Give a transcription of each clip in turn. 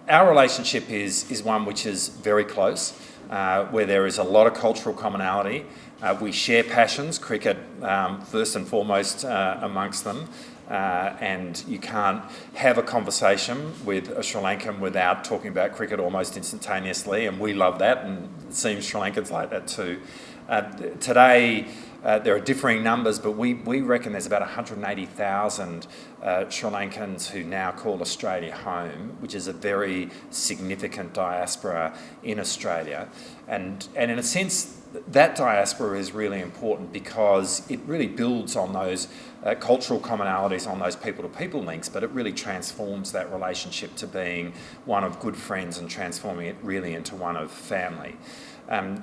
Our relationship is one which is very close, where there is a lot of cultural commonality. We share passions, cricket first and foremost amongst them, and you can't have a conversation with a Sri Lankan without talking about cricket almost instantaneously, and we love that, and it seems Sri Lankans like that too. Today, there are differing numbers, but we reckon there's about 180,000 Sri Lankans who now call Australia home, which is a very significant diaspora in Australia. And in a sense, that diaspora is really important because it really builds on those cultural commonalities, on those people-to-people links, but it really transforms that relationship to being one of good friends and transforming it really into one of family.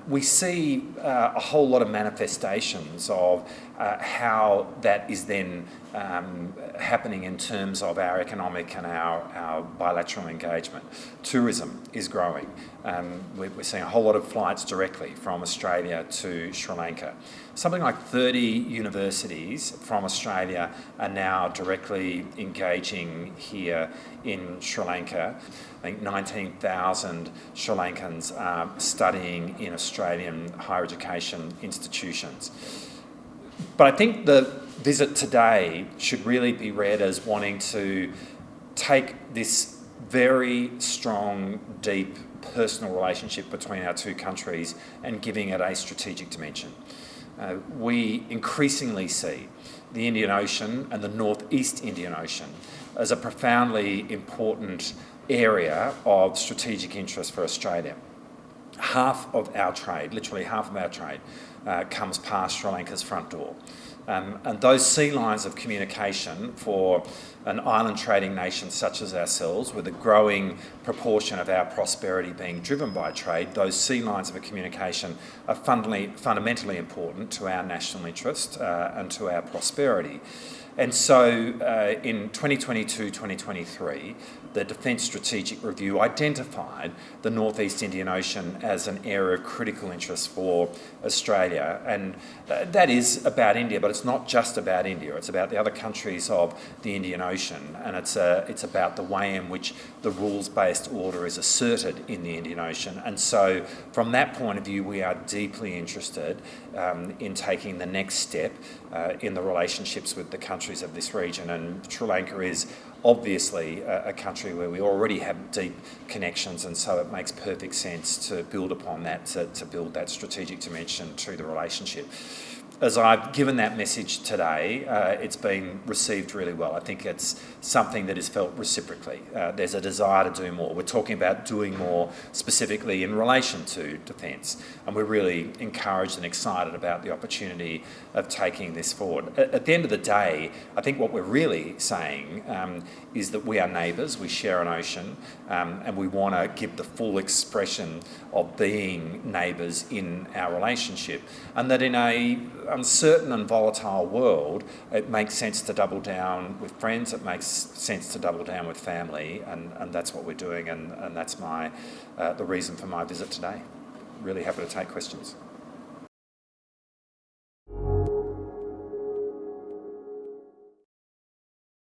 We see a whole lot of manifestations of how that is then happening in terms of our economic and our bilateral engagement. Tourism is growing. We're seeing a whole lot of flights directly from Australia to Sri Lanka. Something like 30 universities from Australia are now directly engaging here in Sri Lanka. I think 19,000 Sri Lankans are studying in Australian higher education institutions. But I think the visit today should really be read as wanting to take this very strong, deep, personal relationship between our two countries and giving it a strategic dimension. We increasingly see the Indian Ocean and the Northeast Indian Ocean as a profoundly important area of strategic interest for Australia. Half of our trade, literally half of our trade, comes past Sri Lanka's front door. And those sea lines of communication for an island trading nation such as ourselves, with a growing proportion of our prosperity being driven by trade, those sea lines of communication are fundamentally important to our national interest and to our prosperity. And so in 2022-2023, the Defence Strategic Review identified the Northeast Indian Ocean as an area of critical interest for Australia. And that is about India, but it's not just about India. It's about the other countries of the Indian Ocean, and it's about the way in which the rules-based order is asserted in the Indian Ocean. And so from that point of view, we are deeply interested in taking the next step in the relationships with the countries of this region. And Sri Lanka is obviously a country where we already have deep connections, and so it makes perfect sense to build upon that, to build that strategic dimension to the relationship. As I've given that message today, it's been received really well. I think it's something that is felt reciprocally. There's a desire to do more. We're talking about doing more specifically in relation to defence, and we're really encouraged and excited about the opportunity of taking this forward. At the end of the day, I think what we're really saying is that we are neighbours, we share an ocean, and we want to give the full expression of being neighbours in our relationship, and that in a uncertain and volatile world, it makes sense to double down with friends, it makes sense to double down with family, and that's what we're doing, and that's the reason for my visit today. Really happy to take questions.